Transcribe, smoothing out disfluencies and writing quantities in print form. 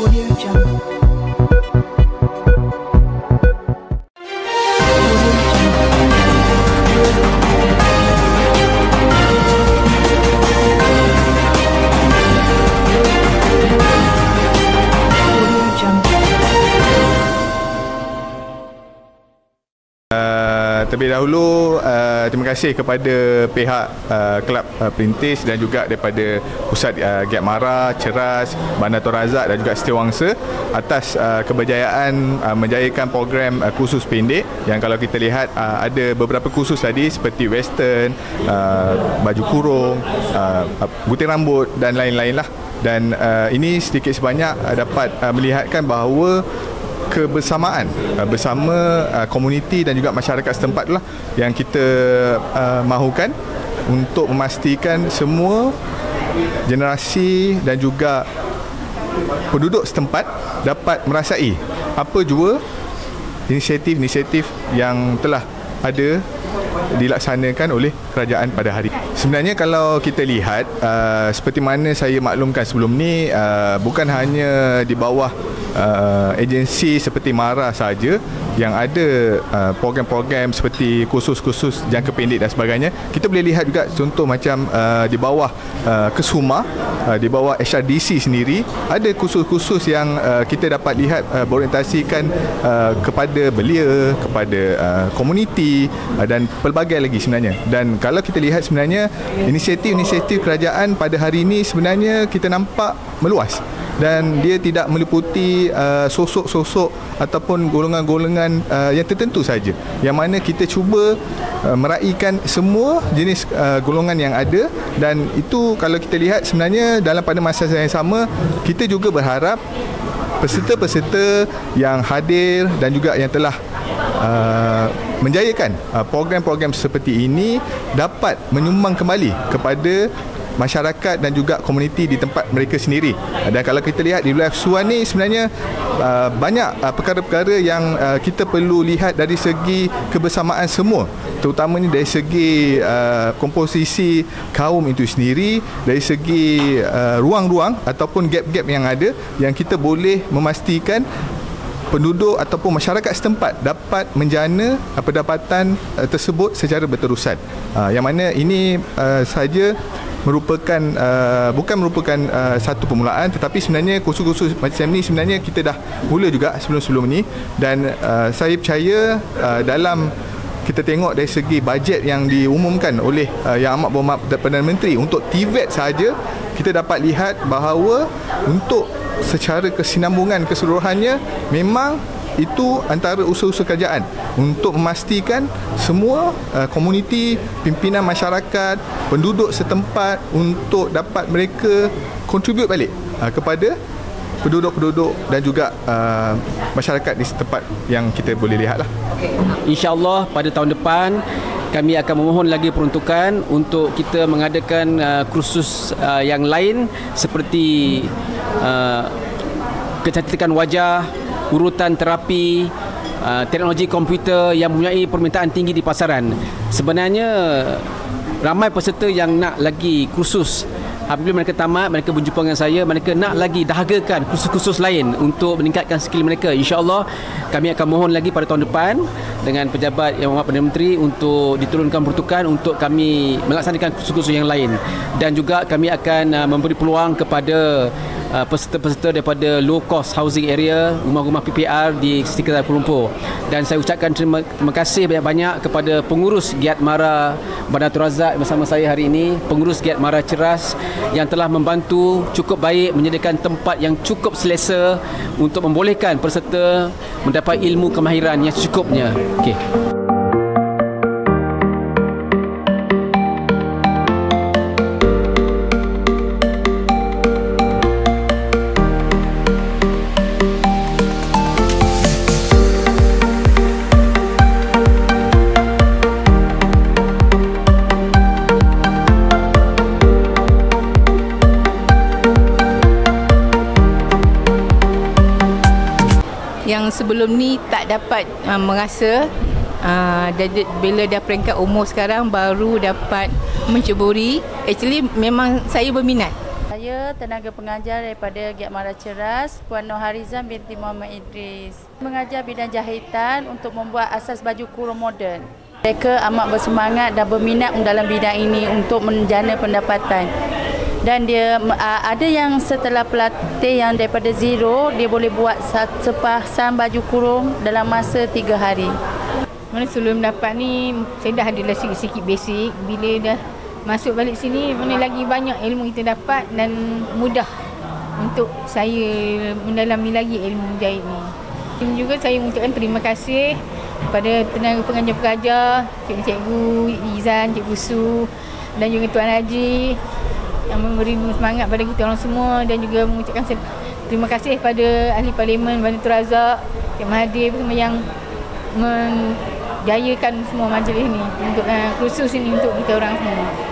Audio Jungle. Terlebih dahulu, terima kasih kepada pihak Kelab Perintis dan juga daripada Pusat Giat Mara, Ceras, Bandar Tun Razak dan juga Setiawangsa atas keberjayaan menjayakan program kursus pendek yang kalau kita lihat ada beberapa kursus tadi seperti western, baju kurung, gunting rambut dan lain-lain lah. Dan ini sedikit sebanyak dapat melihatkan bahawa kebersamaan bersama komuniti dan juga masyarakat setempat lah yang kita mahukan untuk memastikan semua generasi dan juga penduduk setempat dapat merasai apa jua inisiatif-inisiatif yang telah ada dilaksanakan oleh kerajaan pada hari. Sebenarnya kalau kita lihat seperti mana saya maklumkan sebelum ni, bukan hanya di bawah agensi seperti MARA saja yang ada program-program seperti kursus-kursus jangka pendek dan sebagainya. Kita boleh lihat juga contoh macam di bawah Kesuma, di bawah HRDC sendiri ada kursus-kursus yang kita dapat lihat berorientasikan kepada belia, kepada komuniti dan pelbagai lagi sebenarnya. Dan kalau kita lihat sebenarnya inisiatif-inisiatif kerajaan pada hari ini sebenarnya kita nampak meluas dan dia tidak meliputi sosok-sosok ataupun golongan-golongan yang tertentu saja, yang mana kita cuba meraihkan semua jenis golongan yang ada. Dan itu kalau kita lihat sebenarnya dalam pada masa yang sama kita juga berharap peserta-peserta yang hadir dan juga yang telah menjayakan program-program seperti ini dapat menyumbang kembali kepada masyarakat dan juga komuniti di tempat mereka sendiri. Dan kalau kita lihat di wilayah Suan ni sebenarnya banyak perkara-perkara yang kita perlu lihat dari segi kebersamaan semua, terutamanya dari segi komposisi kaum itu sendiri, dari segi ruang-ruang ataupun gap-gap yang ada, yang kita boleh memastikan penduduk ataupun masyarakat setempat dapat menjana pendapatan tersebut secara berterusan. Yang mana ini saja merupakan bukan merupakan satu permulaan, tetapi sebenarnya kursus-kursus macam ni sebenarnya kita dah mula juga sebelum-sebelum ni. Dan saya percaya dalam kita tengok dari segi bajet yang diumumkan oleh Yang Amat Berhormat Perdana Menteri untuk TVET saja, kita dapat lihat bahawa untuk secara kesinambungan keseluruhannya memang itu antara usaha-usaha kerajaan untuk memastikan semua komuniti, pimpinan masyarakat, penduduk setempat untuk dapat mereka contribute balik kepada penduduk-penduduk dan juga masyarakat di setempat yang kita boleh lihatlah. InsyaAllah pada tahun depan kami akan memohon lagi peruntukan untuk kita mengadakan kursus yang lain seperti kecantikan wajah, urutan terapi, teknologi komputer yang mempunyai permintaan tinggi di pasaran. Sebenarnya ramai peserta yang nak lagi kursus. Apabila mereka tamat, mereka berjumpa dengan saya, mereka nak lagi dahagakan kursus-kursus lain untuk meningkatkan skill mereka. InsyaAllah kami akan mohon lagi pada tahun depan dengan pejabat Yang Berhormat Perdana Menteri untuk diturunkan peruntukan untuk kami melaksanakan kursus-kursus yang lain. Dan juga kami akan memberi peluang kepada peserta-peserta daripada low cost housing area, rumah-rumah PPR di sekitar Kuala Lumpur. Dan saya ucapkan terima kasih banyak-banyak kepada pengurus Giat Mara Bandar Tun Razak bersama saya hari ini, pengurus Giat Mara Ceras yang telah membantu cukup baik menyediakan tempat yang cukup selesa untuk membolehkan peserta mendapat ilmu kemahiran yang secukupnya. Okey. Yang sebelum ni tak dapat merasa, bila dah peringkat umur sekarang baru dapat menceburi. Actually memang saya berminat. Saya tenaga pengajar daripada Giat Mara Ceras, Puan Nur Harizan binti Muhammad Idris. Mengajar bidang jahitan untuk membuat asas baju kurung moden. Mereka amat bersemangat dan berminat dalam bidang ini untuk menjana pendapatan. Dan dia ada yang setelah pelatih yang daripada zero, dia boleh buat sepasang baju kurung dalam masa 3 hari. Mana sebelum dapat ni, saya dah ada sikit-sikit basic. Bila dah masuk balik sini, mana lagi banyak ilmu kita dapat dan mudah untuk saya mendalami lagi ilmu jahit ni. Dan juga saya mengucapkan terima kasih kepada tenaga pengajar-pengajar, cikgu-cikgu Izan, cikgu Su dan juga Tuan Haji yang memberi semangat pada kita orang semua, dan juga mengucapkan terima kasih kepada Ahli Parlimen Bandar Tun Razak, Cik Mahathir semua yang menjayakan semua majlis ini untuk khusus ini untuk kita orang semua.